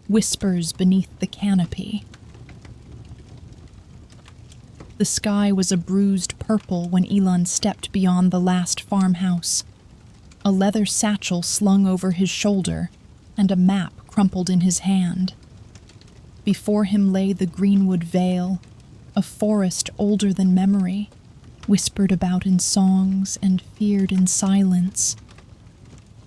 whispers beneath the canopy. The sky was a bruised purple when Elon stepped beyond the last farmhouse, a leather satchel slung over his shoulder and a map crumpled in his hand. Before him lay the Greenwood Vale, a forest older than memory, whispered about in songs and feared in silence.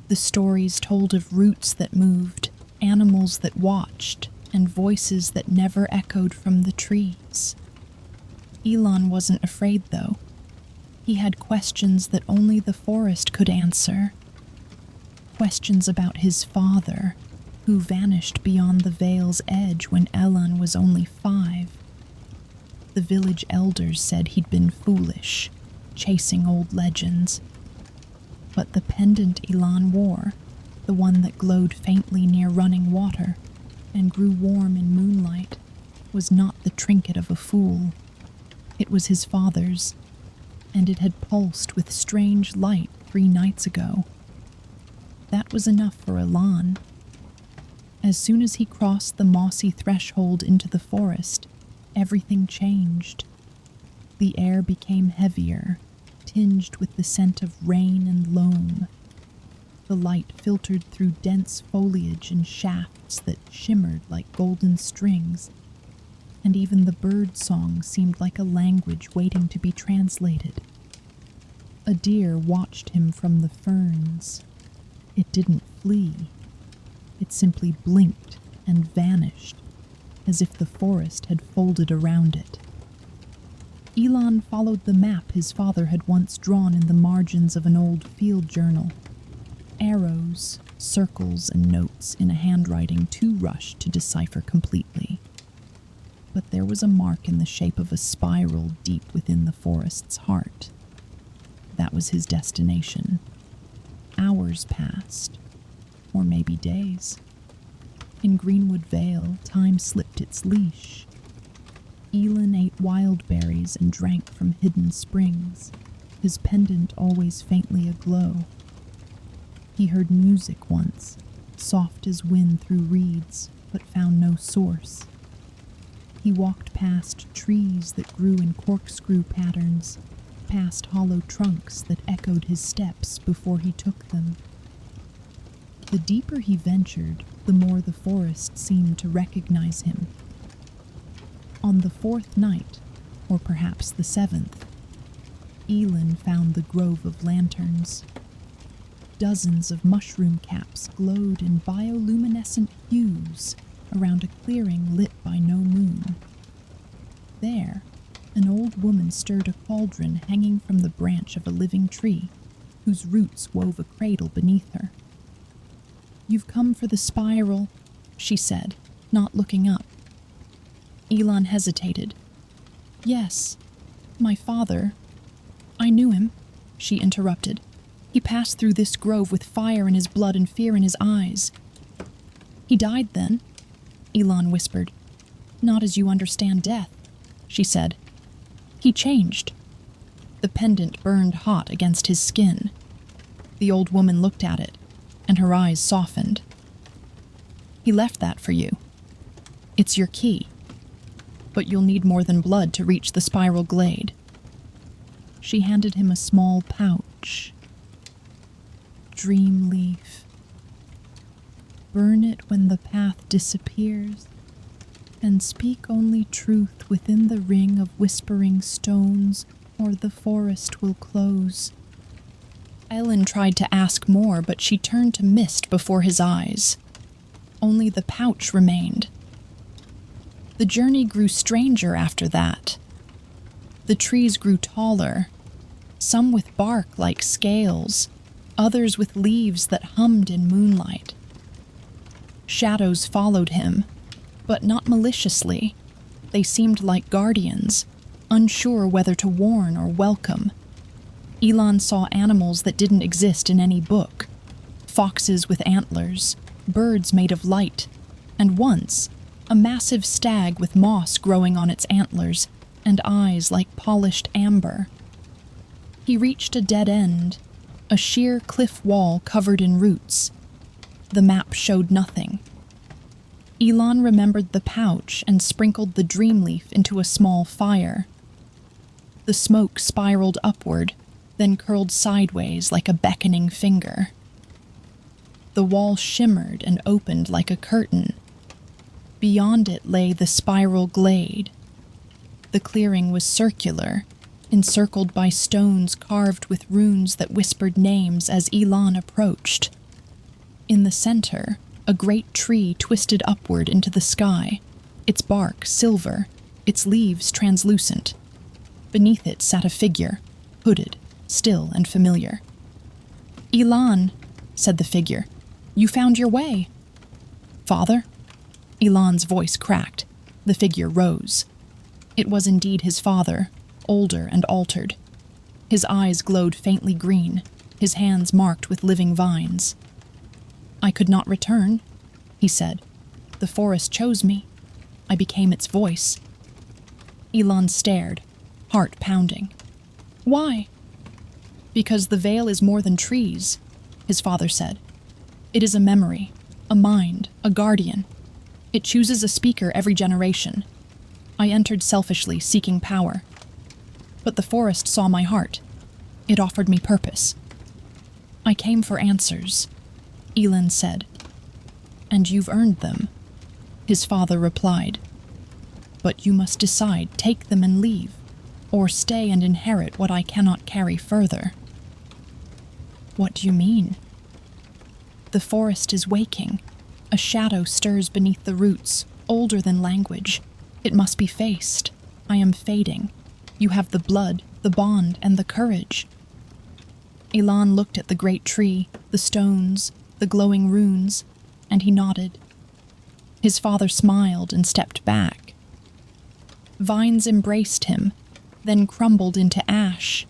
The stories told of roots that moved, animals that watched, and voices that never echoed from the trees. Elon wasn't afraid, though. He had questions that only the forest could answer. Questions about his father, who vanished beyond the Vale's edge when Elon was only 5. The village elders said he'd been foolish, chasing old legends. But the pendant Elon wore, the one that glowed faintly near running water and grew warm in moonlight, was not the trinket of a fool. It was his father's, and it had pulsed with strange light 3 nights ago. That was enough for Elon. As soon as he crossed the mossy threshold into the forest, everything changed. The air became heavier, tinged with the scent of rain and loam. The light filtered through dense foliage and shafts that shimmered like golden strings, and even the bird song seemed like a language waiting to be translated. A deer watched him from the ferns. It didn't flee. It simply blinked and vanished, as if the forest had folded around it. Elon followed the map his father had once drawn in the margins of an old field journal. Arrows, circles, and notes in a handwriting too rushed to decipher completely. But there was a mark in the shape of a spiral deep within the forest's heart. That was his destination. Hours passed, or maybe days. In Greenwood Vale, time slipped its leash. Elon ate wild berries and drank from hidden springs, his pendant always faintly aglow. He heard music once, soft as wind through reeds, but found no source. He walked past trees that grew in corkscrew patterns, past hollow trunks that echoed his steps before he took them. The deeper he ventured, the more the forest seemed to recognize him. On the 4th night, or perhaps the 7th, Elon found the grove of lanterns. Dozens of mushroom caps glowed in bioluminescent hues around a clearing lit by no moon. There, an old woman stirred a cauldron hanging from the branch of a living tree, whose roots wove a cradle beneath her. "You've come for the spiral," she said, not looking up. Elon hesitated. "Yes, my father. I knew him," she interrupted. "He passed through this grove with fire in his blood and fear in his eyes." "He died then," Elon whispered. "Not as you understand death," she said. "He changed." The pendant burned hot against his skin. The old woman looked at it, and her eyes softened. "He left that for you. It's your key. But you'll need more than blood to reach the spiral glade." She handed him a small pouch. "Dream leaf. Burn it when the path disappears, and speak only truth within the ring of whispering stones, or the forest will close." Ellen tried to ask more, but she turned to mist before his eyes. Only the pouch remained. The journey grew stranger after that. The trees grew taller, some with bark like scales, others with leaves that hummed in moonlight. Shadows followed him, but not maliciously. They seemed like guardians, unsure whether to warn or welcome. Elon saw animals that didn't exist in any book. Foxes with antlers, birds made of light, and once, a massive stag with moss growing on its antlers and eyes like polished amber. He reached a dead end, a sheer cliff wall covered in roots. The map showed nothing. Elon remembered the pouch and sprinkled the dream leaf into a small fire. The smoke spiraled upward, then curled sideways like a beckoning finger. The wall shimmered and opened like a curtain. Beyond it lay the spiral glade. The clearing was circular, encircled by stones carved with runes that whispered names as Elon approached. In the center, a great tree twisted upward into the sky, its bark silver, its leaves translucent. Beneath it sat a figure, hooded, still and familiar. "Elon," said the figure, "you found your way." "Father?" Elon's voice cracked. The figure rose. It was indeed his father, older and altered. His eyes glowed faintly green, his hands marked with living vines. "I could not return," he said. "The forest chose me. I became its voice." Elon stared, heart pounding. "Why?" "Because the veil is more than trees," his father said. "It is a memory, a mind, a guardian. It chooses a speaker every generation. I entered selfishly, seeking power. But the forest saw my heart. It offered me purpose. I came for answers," Elon said. "And you've earned them," his father replied. "But you must decide, take them and leave, or stay and inherit what I cannot carry further." "What do you mean?" "The forest is waking. A shadow stirs beneath the roots, older than language. It must be faced. I am fading. You have the blood, the bond, and the courage." Elon looked at the great tree, the stones, the glowing runes, and he nodded. His father smiled and stepped back. Vines embraced him, then crumbled into ash.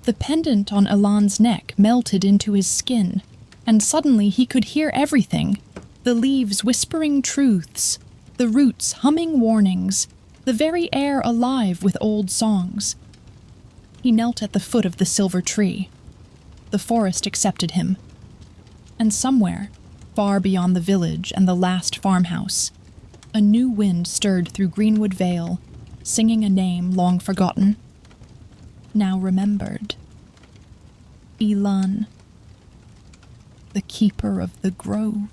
The pendant on Elon's neck melted into his skin, and suddenly he could hear everything, the leaves whispering truths, the roots humming warnings, the very air alive with old songs. He knelt at the foot of the silver tree. The forest accepted him. And somewhere, far beyond the village and the last farmhouse, a new wind stirred through Greenwood Vale, singing a name long forgotten, now remembered. Elon, the keeper of the grove.